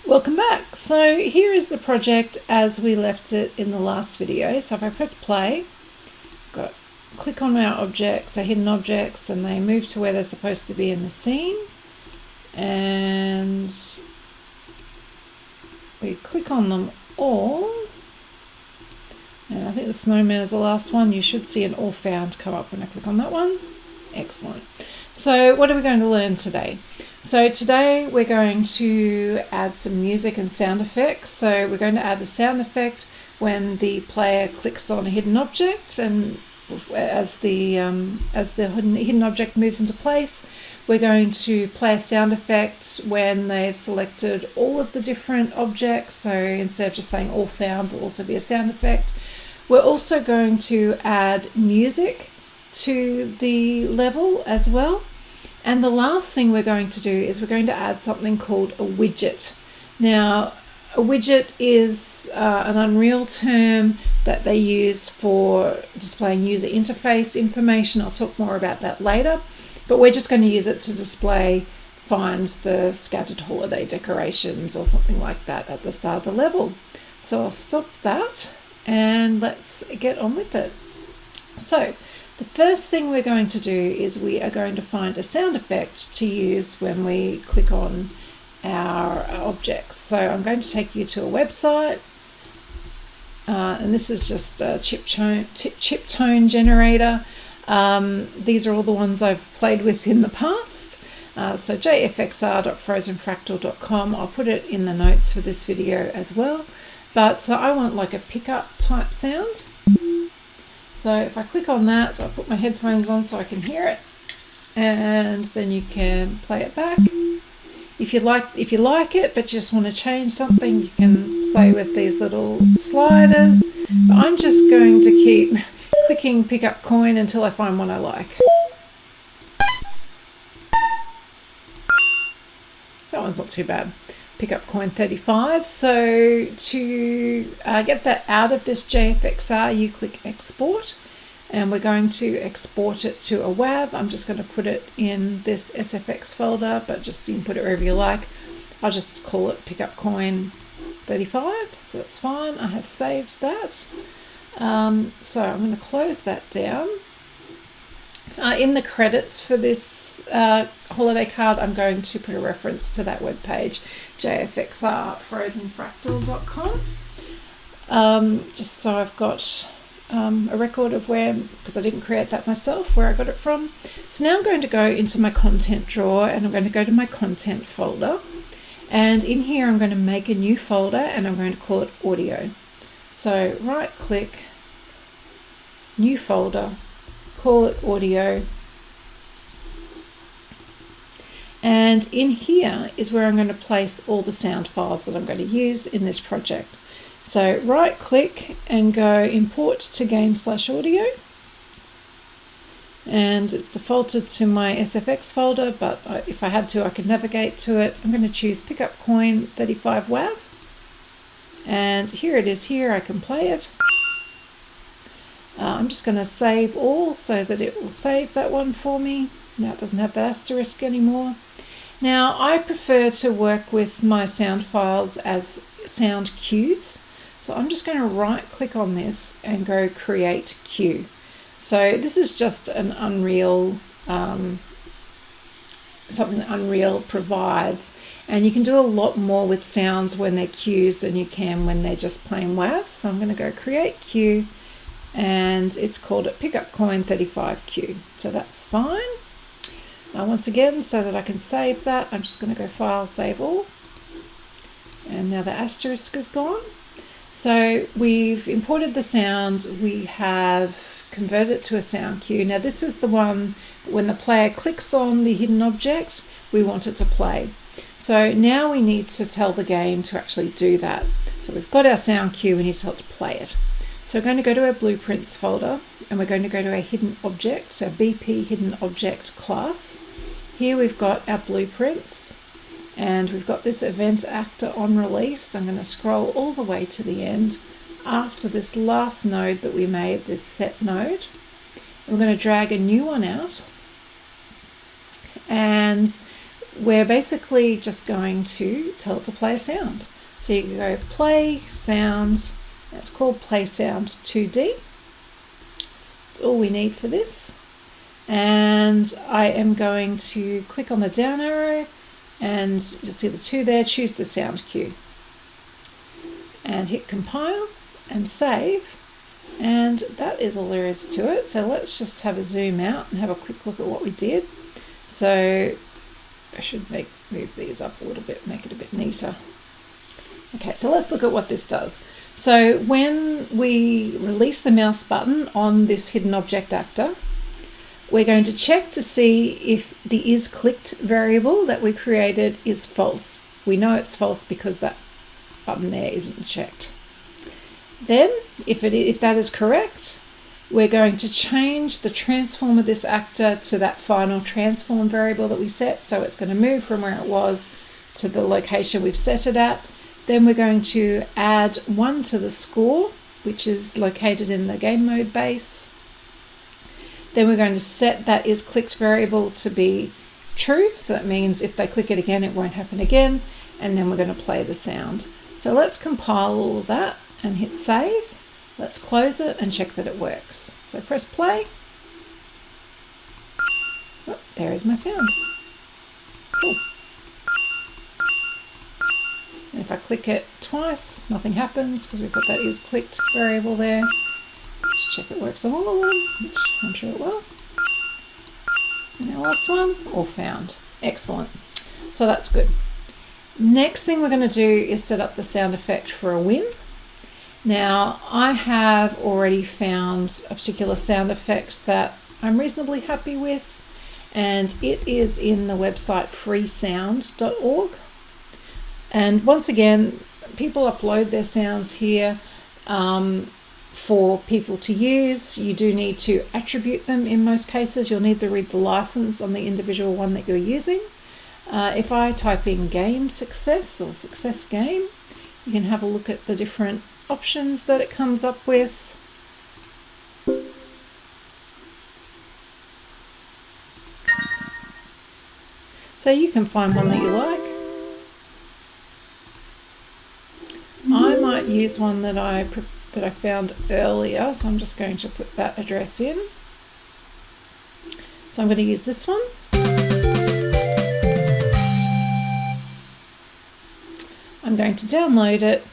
Welcome back. So here is the project as we left it in the last video. So if I press play, click on our objects, our hidden objects, and they move to where they're supposed to be in the scene. And we click on them all. And I think the snowman is the last one. You should see an all found come up when I click on that one. Excellent. So what are we going to learn today? So today we're going to add some music and sound effects. So we're going to add a sound effect when the player clicks on a hidden object, and as the hidden object moves into place, we're going to play a sound effect when they've selected all of the different objects. So instead of just saying all found, there'll also be a sound effect. We're also going to add music to the level as well. And the last thing we're going to do is we're going to add something called a widget. Now, a widget is an Unreal term that they use for displaying user interface information. I'll talk more about that later, but we're just going to use it to display find the scattered holiday decorations or something like that at the start of the level. So I'll stop that and let's get on with it. So the first thing we're going to do is we are going to find a sound effect to use when we click on our objects. So I'm going to take you to a website, and this is just a chip tone generator. These are all the ones I've played with in the past. So jfxr.frozenfractal.com. I'll put it in the notes for this video as well. But so I want like a pickup type sound. So if I click on that, I'll put my headphones on so I can hear it, and then you can play it back. If you like it but just want to change something, you can play with these little sliders. But I'm just going to keep clicking pick up coin until I find one I like. That one's not too bad. Pick up coin 35. So to get that out of this JFXR, you click export, and we're going to export it to a WAV. I'm just going to put it in this SFX folder, but just you can put it wherever you like. I'll just call it pick up coin 35, so that's fine. I have saved that. So I'm going to close that down. In the credits for this holiday card, I'm going to put a reference to that webpage, jfxr.frozenfractal.com. Just so I've got a record of where, because I didn't create that myself, where I got it from. So now I'm going to go into my content drawer, and I'm going to go to my content folder. And in here, I'm going to make a new folder, and I'm going to call it audio. So right click, new folder, call it audio, and in here is where I'm going to place all the sound files that I'm going to use in this project. So right click and go import to game/audio, and it's defaulted to my SFX folder, but if I had to I could navigate to it. I'm going to choose pick up coin 35 WAV, and here it is. Here I can play it. I'm just going to save all so that it will save that one for me. Now it doesn't have the asterisk anymore. Now I prefer to work with my sound files as sound cues. So I'm just going to right click on this and go create cue. So this is just an Unreal, something that Unreal provides. And you can do a lot more with sounds when they're cues than you can when they're just plain WAVs. So I'm going to go create cue, and it's called it pick up coin 35Q. So that's fine. Once again, so that I can save that, I'm just going to go file, save all. And now the asterisk is gone. So we've imported the sound, we have converted it to a sound cue. Now this is the one that when the player clicks on the hidden object, we want it to play. So now we need to tell the game to actually do that. So we've got our sound cue, we need to tell it to play it. So we're going to go to our blueprints folder, and we're going to go to our hidden object, so BP hidden object class. Here we've got our blueprints, and we've got this event actor on released. I'm going to scroll all the way to the end after this last node that we made, this set node. We're going to drag a new one out, and we're basically just going to tell it to play a sound. So you can go play sound, that's called play sound 2D. That's all we need for this. And I am going to click on the down arrow, and you'll see the 2 there, choose the sound cue. And hit compile and save. And that is all there is to it. So let's just have a zoom out and have a quick look at what we did. So I should move these up a little bit, make it a bit neater. Okay, so let's look at what this does. So when we release the mouse button on this hidden object actor, we're going to check to see if the isClicked variable that we created is false. We know it's false because that button there isn't checked. Then, if that is correct, we're going to change the transform of this actor to that final transform variable that we set. So it's going to move from where it was to the location we've set it at. Then we're going to add 1 to the score, which is located in the game mode base. Then we're going to set that isClicked variable to be true. So that means if they click it again, it won't happen again. And then we're going to play the sound. So let's compile all of that and hit save. Let's close it and check that it works. So press play. Oh, there is my sound. Cool. And if I click it twice, nothing happens because we've got that isClicked variable there. Just check it works on all of them, which I'm sure it will. And our last one, all found. Excellent. So that's good. Next thing we're going to do is set up the sound effect for a win. Now, I have already found a particular sound effect that I'm reasonably happy with, and it is in the website freesound.org. And once again, people upload their sounds here for people to use. You do need to attribute them in most cases. You'll need to read the license on the individual one that you're using. If I type in game success or success game, you can have a look at the different options that it comes up with. So you can find one that you like. I might use one that I found earlier, so I'm just going to put that address in. So I'm going to use this one. I'm going to download it.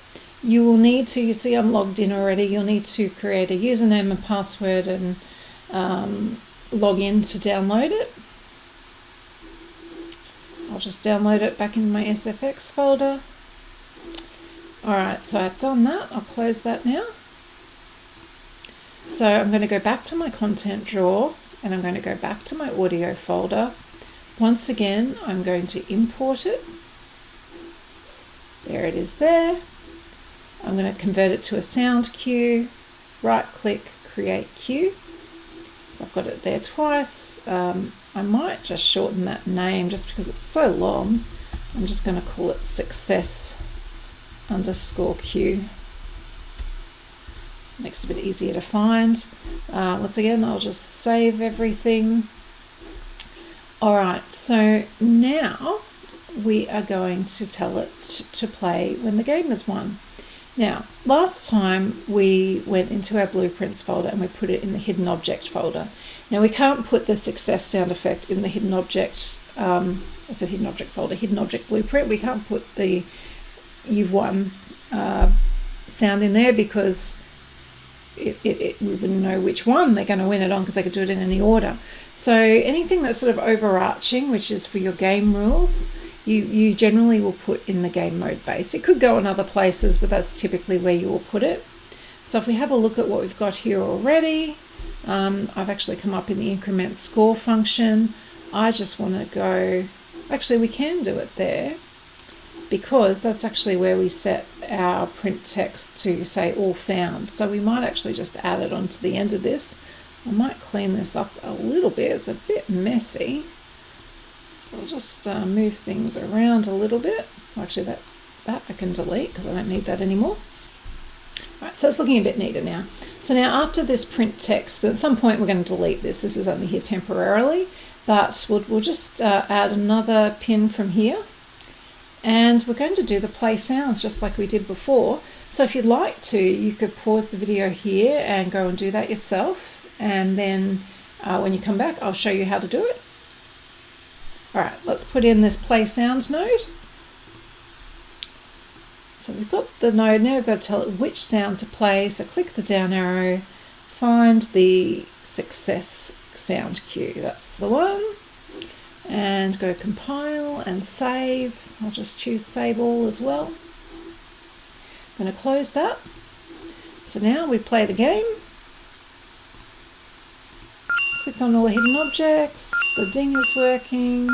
You will need to, you see I'm logged in already, you'll need to create a username and password and log in to download it. I'll just download it back in my SFX folder. Alright, so I've done that. I'll close that now. So I'm going to go back to my content drawer and I'm going to go back to my audio folder. Once again, I'm going to import it. There it is there. I'm going to convert it to a sound cue, right click, create cue. So I've got it there twice. I might just shorten that name just because it's so long. I'm just going to call it success underscore cue. Makes it a bit easier to find. Once again, I'll just save everything. All right, so now we are going to tell it to play when the game is won. Now, last time we went into our blueprints folder and we put it in the hidden object folder. Now we can't put the success sound effect in the hidden object, what's it, hidden object folder, hidden object blueprint. We can't put the you've won sound in there because we wouldn't know which one they're going to win it on because they could do it in any order. So anything that's sort of overarching, which is for your game rules, you generally will put in the game mode base. It could go in other places, but that's typically where you will put it. So if we have a look at what we've got here already, I've actually come up in the increment score function. I just want to go, actually we can do it there because that's actually where we set our print text to say all found. So we might actually just add it onto the end of this. I might clean this up a little bit, it's a bit messy. So I'll just move things around a little bit. Actually that I can delete because I don't need that anymore. Right, so it's looking a bit neater now. So now after this print text, at some point we're going to delete this. This is only here temporarily, but we'll just add another pin from here, and we're going to do the play sounds just like we did before. So if you'd like to, you could pause the video here and go and do that yourself, and then when you come back I'll show you how to do it. Alright, let's put in this play sound node. So we've got the node, now we've got to tell it which sound to play, so click the down arrow, find the success sound cue, that's the one, and go compile and save. I'll just choose save all as well. I'm going to close that. So now we play the game. Click on all the hidden objects, the ding is working.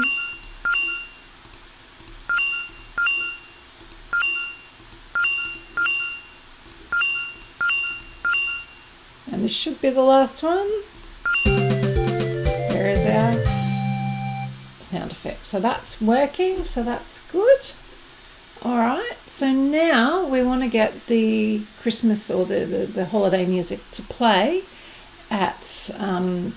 And this should be the last one. There is our sound effect. So that's working, so that's good. Alright, so now we want to get the Christmas or the holiday music to play at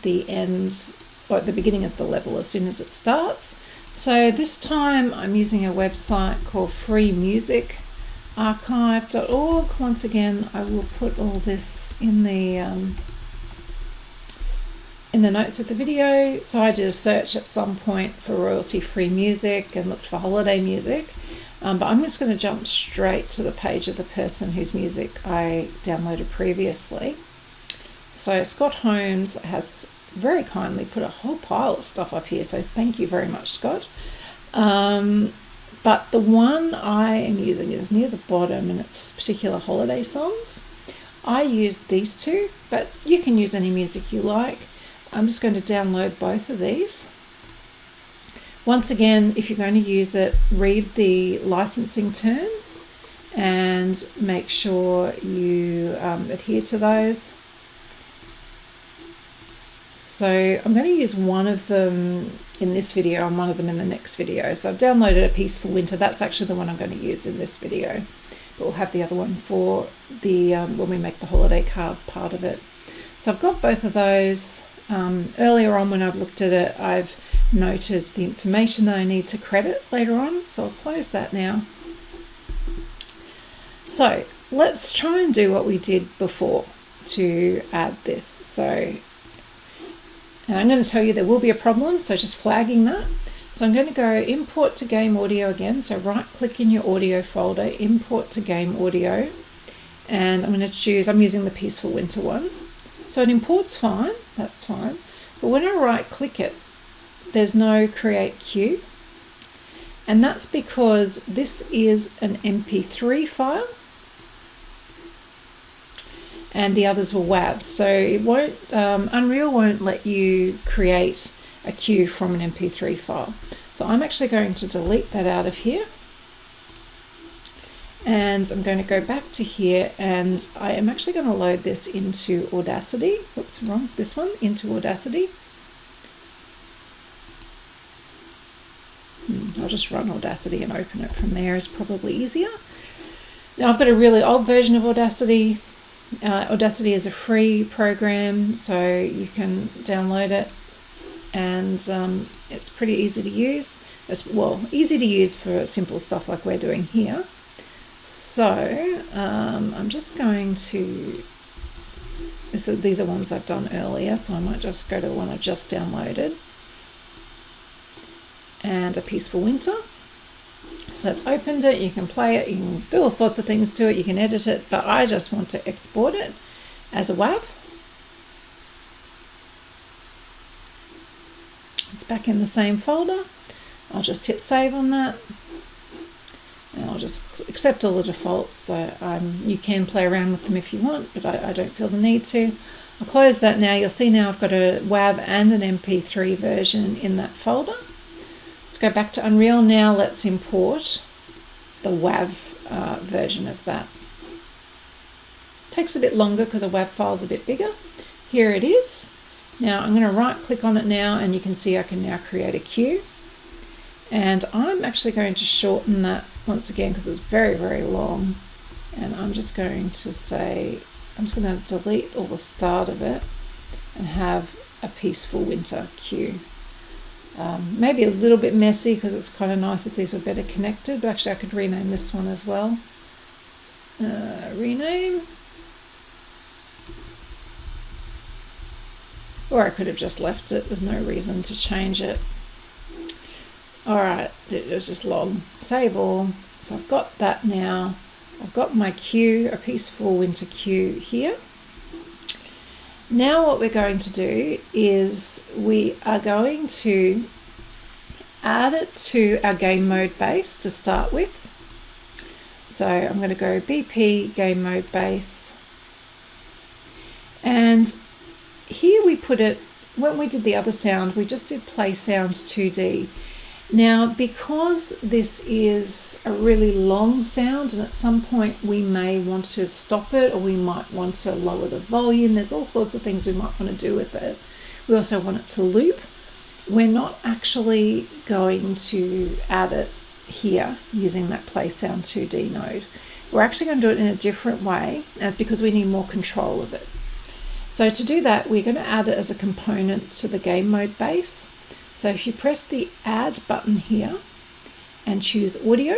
the end or at the beginning of the level as soon as it starts. So this time I'm using a website called freemusicarchive.org. Once again, I will put all this in the notes of the video. So I did a search at some point for royalty-free music and looked for holiday music. But I'm just going to jump straight to the page of the person whose music I downloaded previously. So Scott Holmes has very kindly put a whole pile of stuff up here, so thank you very much, Scott. But the one I am using is near the bottom, and it's particular holiday songs. I used these two, but you can use any music you like. I'm just going to download both of these. Once again, if you're going to use it, read the licensing terms and make sure you adhere to those. So I'm going to use one of them in this video and one of them in the next video. So I've downloaded A Peaceful Winter. That's actually the one I'm going to use in this video. But we'll have the other one for the when we make the holiday card part of it. So I've got both of those. Earlier on when I've looked at it, I've noted the information that I need to credit later on. So I'll close that now. So let's try and do what we did before to add this. And I'm going to tell you there will be a problem, so just flagging that. So I'm going to go import to game audio again. So right click in your audio folder, import to game audio. And I'm going to choose, I'm using the Peaceful Winter one. So it imports fine, that's fine. But when I right click it, there's no create cue. And that's because this is an MP3 file. And the others were WAVs, so it won't, Unreal won't let you create a cue from an MP3 file. So I'm actually going to delete that out of here, and I'm going to go back to here, and I am actually going to load this into Audacity. Whoops, wrong, this one, into Audacity. I'll just run Audacity and open it from there, is probably easier. Now I've got a really old version of Audacity. Audacity is a free program, so you can download it, and it's pretty easy to use. Well, easy to use for simple stuff like we're doing here. So I'm just going to, these are ones I've done earlier, so I might just go to the one I've just downloaded, and A Peaceful Winter. So it's opened it, you can play it, you can do all sorts of things to it, you can edit it, but I just want to export it as a WAV. It's back in the same folder. I'll just hit save on that, and I'll just accept all the defaults. So you can play around with them if you want, but I don't feel the need to. I'll close that now. You'll see now I've got a WAV and an MP3 version in that folder. Let's go back to Unreal now. Let's import the WAV version of that. Takes a bit longer because a WAV file is a bit bigger. Here it is. Now I'm going to right click on it now, and you can see I can now create a cue. And I'm actually going to shorten that once again because it's very, very long. And I'm just going to say, I'm just going to delete all the start of it and have A Peaceful Winter cue. Maybe a little bit messy because it's kind of nice if these were better connected, but actually I could rename this one as well. Rename. Or I could have just left it. There's no reason to change it. Alright, it was just long. Save all. So I've got that now. I've got my cue, a peaceful winter cue here. Now what we're going to do is we are going to add it to our game mode base to start with. So I'm going to go BP game mode base. And here we put it, when we did the other sound, we just did play sound 2D. Now, because this is a really long sound and at some point we may want to stop it or we might want to lower the volume, there's all sorts of things we might want to do with it. We also want it to loop. We're not actually going to add it here using that play sound 2D node. We're actually going to do it in a different way, and it's because we need more control of it. So to do that, we're going to add it as a component to the game mode base. So if you press the add button here and choose audio,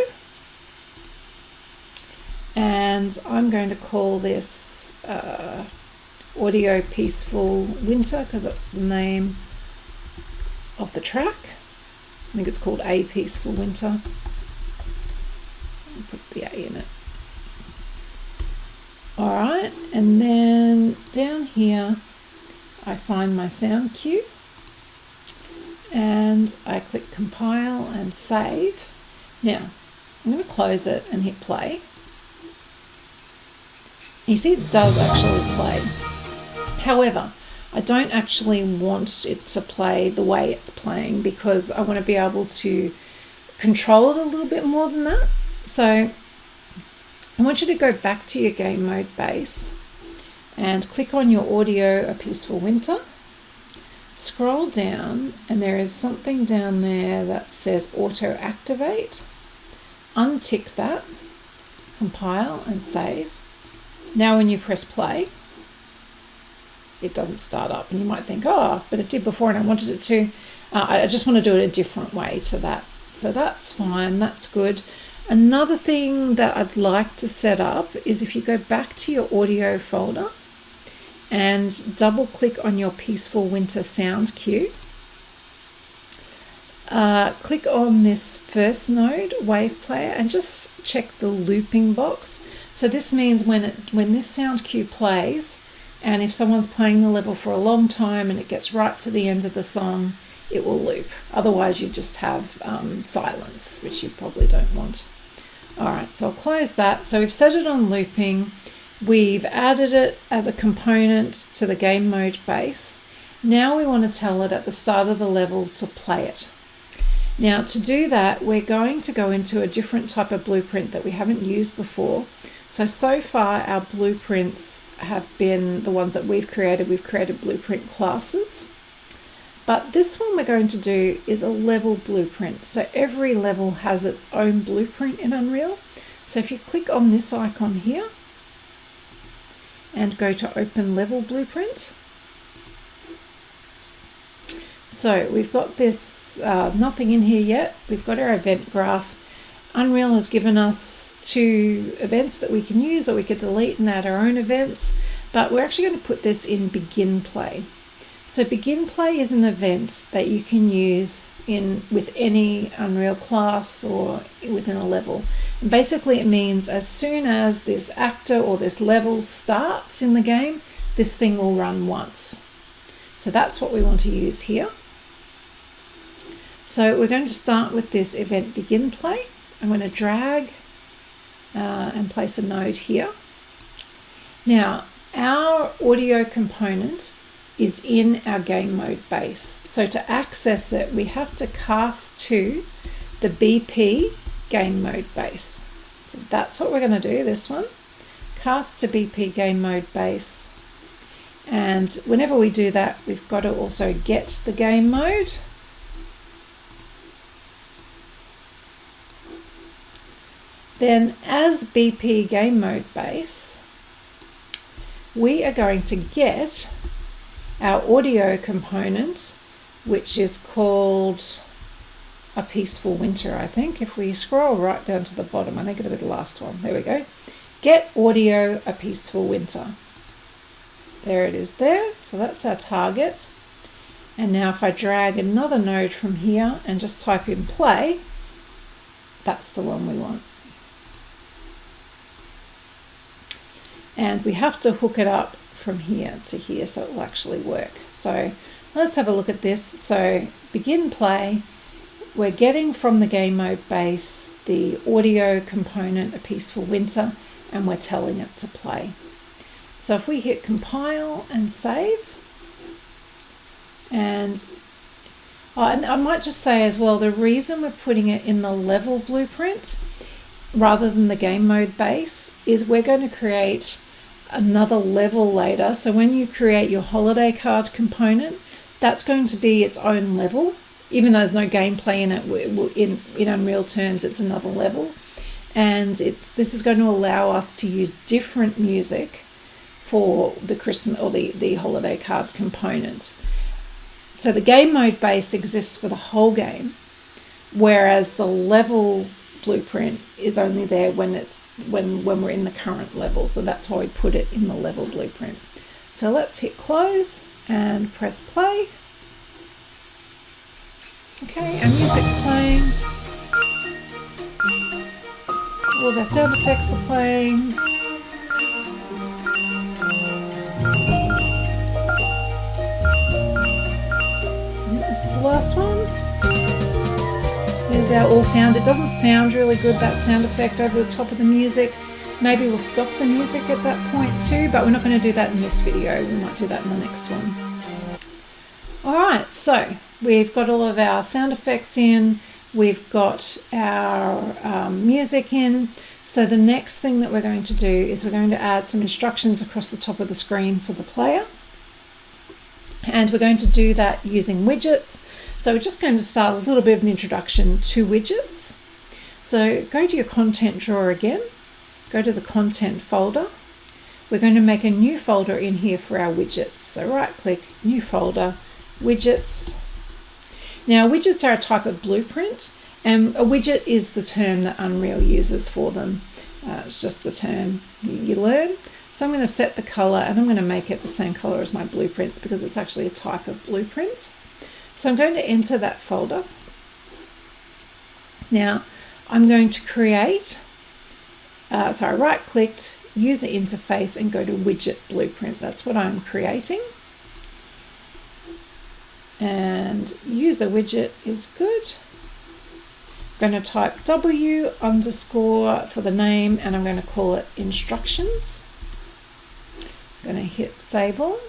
and I'm going to call this audio peaceful winter because that's the name of the track. I think it's called A Peaceful Winter. I'll put the A in it. Alright, and then down here I find my sound cue and I click compile and save. Now I'm going to close it and hit play. You see it does actually play. However, I don't actually want it to play the way it's playing because I want to be able to control it a little bit more than that. So I want you to go back to your game mode base and click on your audio A Peaceful Winter. Scroll down and there is something down there that says auto activate. Untick that, compile and save. Now when you press play, it doesn't start up and you might think, oh, but it did before and I wanted it to. I just want to do it a different way to that. So that's fine, that's good. Another thing that I'd like to set up is if you go back to your audio folder and double click on your Peaceful Winter sound cue, click on this first node, Wave Player, and just check the looping box. So this means when this sound cue plays, and if someone's playing the level for a long time and it gets right to the end of the song, it will loop. Otherwise you just have silence, which you probably don't want. Alright, so I'll close that. So we've set it on looping. We've added it as a component to the game mode base. Now we want to tell it at the start of the level to play it. Now to do that, we're going to go into a different type of blueprint that we haven't used before. So far our blueprints have been the ones that we've created. We've created blueprint classes. But this one we're going to do is a level blueprint. So every level has its own blueprint in Unreal. So if you click on this icon here and go to Open Level Blueprint. So we've got this, nothing in here yet. We've got our event graph. Unreal has given us 2 events that we can use, or we could delete and add our own events. But we're actually going to put this in Begin Play. So Begin Play is an event that you can use with any Unreal class or within a level. And basically it means as soon as this actor or this level starts in the game, this thing will run once. So that's what we want to use here. So we're going to start with this event Begin Play. I'm going to drag and place a node here. Now our audio component is in our game mode base. So to access it, we have to cast to the BP game mode base. So that's what we're going to do, this one. Cast to BP game mode base. And whenever we do that, we've got to also get the game mode. Then as BP game mode base, we are going to get our audio component which is called A Peaceful Winter, I think. If we scroll right down to the bottom, I think it'll be the last one. There we go. Get audio A Peaceful Winter. There it is there. So that's our target. And now if I drag another node from here and just type in play, that's the one we want. And we have to hook it up from here to here so it will actually work. So let's have a look at this. So begin play. We're getting from the game mode base the audio component A Peaceful Winter, and we're telling it to play. So if we hit compile and save, and I might just say as well, the reason we're putting it in the level blueprint rather than the game mode base is we're going to create another level later. So when you create your holiday card component, that's going to be its own level. Even though there's no gameplay in it, in Unreal terms, it's another level. And this is going to allow us to use different music for the Christmas or the holiday card component. So the game mode base exists for the whole game, whereas the level blueprint is only there when we're in the current level. So that's why we put it in the level blueprint. So let's hit close and press play. Okay, our music's playing. All of our sound effects are playing. This is the last one. There's our all found. It doesn't sound really good, that sound effect over the top of the music. Maybe we'll stop the music at that point too, but we're not going to do that in this video. We might do that in the next one. Alright, so we've got all of our sound effects in. We've got our music in. So the next thing that we're going to do is we're going to add some instructions across the top of the screen for the player. And we're going to do that using widgets. So we're just going to start a little bit of an introduction to widgets. So go to your content drawer again, go to the content folder. We're going to make a new folder in here for our widgets. So right click, new folder, widgets. Now widgets are a type of blueprint, and a widget is the term that Unreal uses for them. It's just a term you learn. So I'm going to set the color, and I'm going to make it the same color as my blueprints because it's actually a type of blueprint. So I'm going to enter that folder. Now I'm going to create, so I right clicked, user interface, and go to widget blueprint. That's what I'm creating. And user widget is good. I'm going to type W underscore for the name, and I'm going to call it instructions. I'm going to hit save all.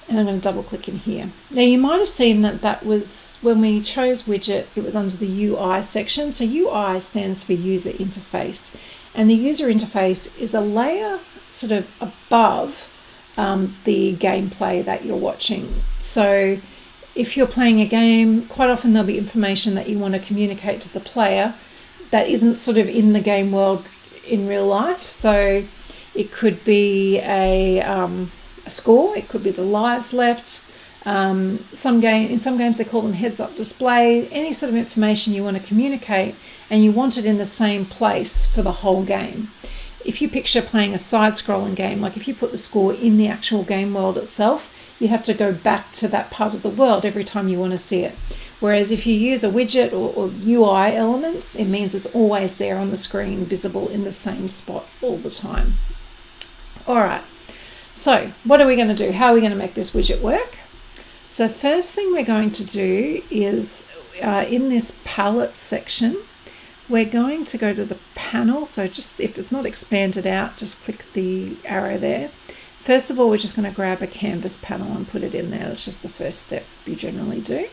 And I'm going to double click in here. Now you might have seen that was when we chose widget, it was under the UI section. So UI stands for user interface, and the user interface is a layer sort of above the gameplay that you're watching. So if you're playing a game, quite often there'll be information that you want to communicate to the player that isn't sort of in the game world in real life. So it could be a score, it could be the lives left. In some games they call them heads-up display. Any sort of information you want to communicate, and you want it in the same place for the whole game. If you picture playing a side-scrolling game, like if you put the score in the actual game world itself, you have to go back to that part of the world every time you want to see it. Whereas if you use a widget or UI elements, it means it's always there on the screen, visible in the same spot all the time. All right, so what are we going to do? How are we going to make this widget work? So first thing we're going to do is in this palette section, we're going to go to the panel. So just if it's not expanded out, just click the arrow there. First of all, we're just going to grab a canvas panel and put it in there. That's just the first step you generally do.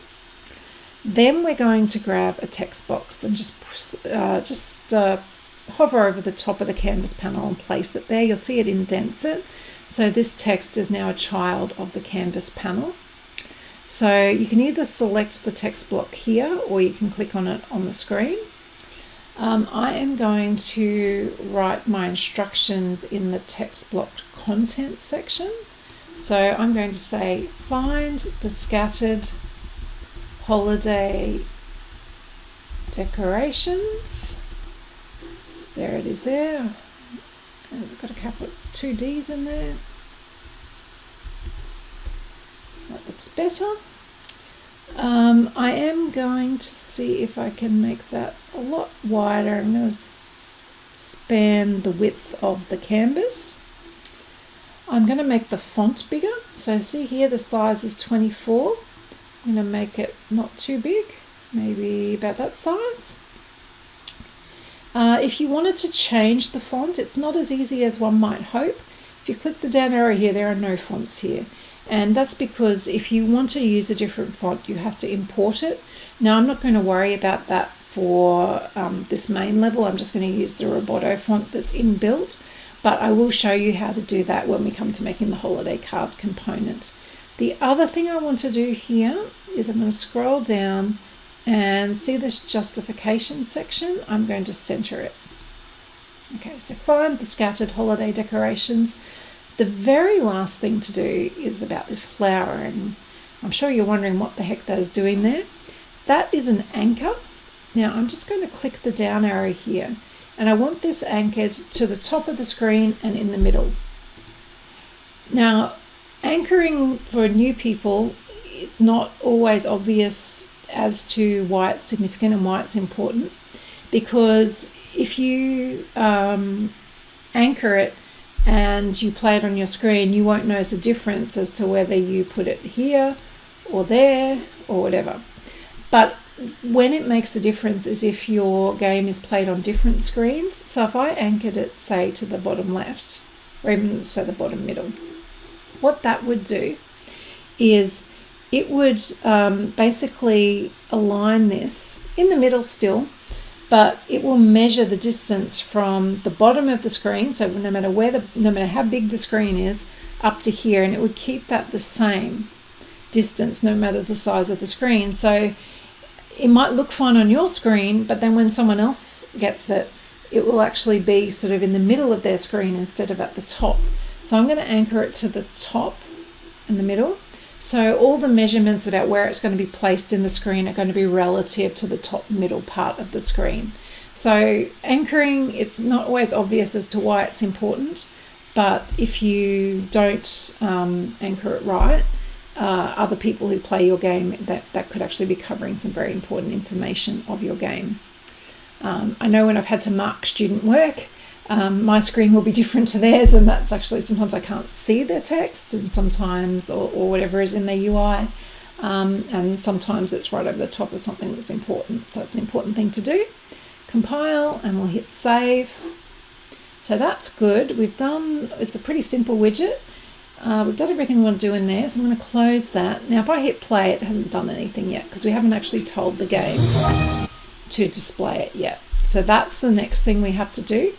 Then we're going to grab a text box and just hover over the top of the canvas panel and place it there. You'll see it indents it. So this text is now a child of the canvas panel. So you can either select the text block here, or you can click on it on the screen. I am going to write my instructions in the text block content section. So I'm going to say find the scattered holiday decorations. There it is there. And it's got a couple of 2 D's in there. That looks better. I am going to see if I can make that a lot wider. I'm going to span the width of the canvas. I'm going to make the font bigger. So see here the size is 24. I'm going to make it not too big, maybe about that size. If you wanted to change the font, it's not as easy as one might hope. If you click the down arrow here, there are no fonts here. And that's because if you want to use a different font, you have to import it. Now, I'm not going to worry about that for this main level. I'm just going to use the Roboto font that's inbuilt, but I will show you how to do that when we come to making the holiday card component. The other thing I want to do here is I'm going to scroll down and see this justification section. I'm going to center it. Okay, so find the scattered holiday decorations. The very last thing to do is about this flower, and I'm sure you're wondering what the heck that is doing there. That is an anchor. Now I'm just going to click the down arrow here, and I want this anchored to the top of the screen and in the middle. Now, anchoring for new people, it's not always obvious as to why it's significant and why it's important, because if you anchor it and you play it on your screen, you won't notice a difference as to whether you put it here or there or whatever. But when it makes a difference is if your game is played on different screens. So if I anchored it, say, to the bottom left, or even say the bottom middle, what that would do is it would basically align this in the middle still, but it will measure the distance from the bottom of the screen, so no matter how big the screen is, up to here, and it would keep that the same distance no matter the size of the screen. So it might look fine on your screen, but then when someone else gets it, it will actually be sort of in the middle of their screen instead of at the top. So I'm going to anchor it to the top in the middle. So all the measurements about where it's going to be placed in the screen are going to be relative to the top middle part of the screen. So anchoring, it's not always obvious as to why it's important, but if you don't anchor it right, other people who play your game, that could actually be covering some very important information of your game. I know when I've had to mark student work, my screen will be different to theirs, and that's actually sometimes I can't see their text, and sometimes or whatever is in their UI, and sometimes it's right over the top of something that's important. So it's an important thing to do. Compile, and we'll hit save. So that's good. It's a pretty simple widget. We've done everything we want to do in there, so I'm going to close that. Now if I hit play, it hasn't done anything yet because we haven't actually told the game to display it yet. So that's the next thing we have to do.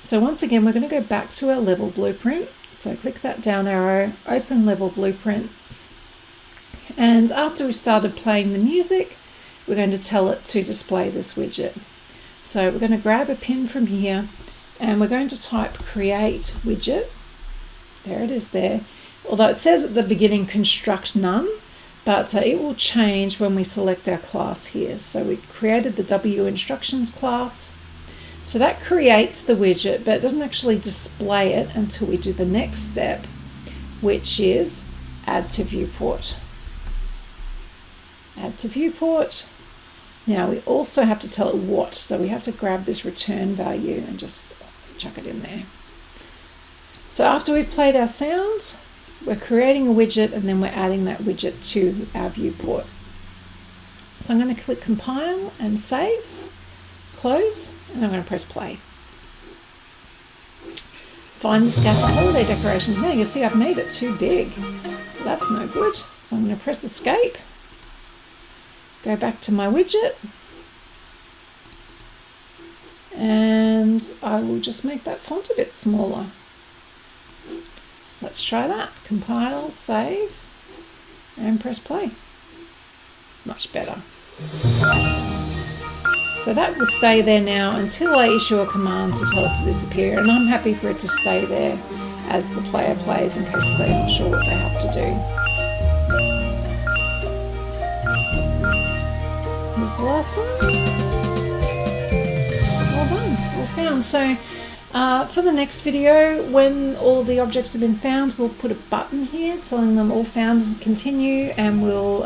So once again, we're going to go back to our level blueprint. So click that down arrow, open level blueprint. And after we started playing the music, we're going to tell it to display this widget. So we're going to grab a pin from here, and we're going to type create widget. There it is there. Although it says at the beginning construct none, but it will change when we select our class here. So we created the W instructions class. So that creates the widget, but it doesn't actually display it until we do the next step, which is add to viewport. Add to viewport. Now we also have to tell it what, so we have to grab this return value and just chuck it in there. So after we've played our sound, we're creating a widget, and then we're adding that widget to our viewport. So I'm going to click compile and save, close, and I'm going to press play. Find the scattered holiday decorations. Now you can see I've made it too big, so that's no good. So I'm going to press escape, go back to my widget, and I will just make that font a bit smaller. Let's try that. Compile, save, and press play. Much better. So that will stay there now until I issue a command to tell it to disappear, and I'm happy for it to stay there as the player plays in case they're not sure what they have to do. Here's the last one. Well done, all found. So for the next video, when all the objects have been found, we'll put a button here telling them all found and continue, and we'll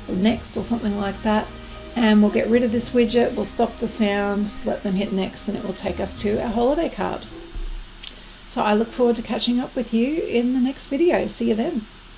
next or something like that, and we'll get rid of this widget, we'll stop the sound, let them hit next, and it will take us to our holiday card. So I look forward to catching up with you in the next video. See you then.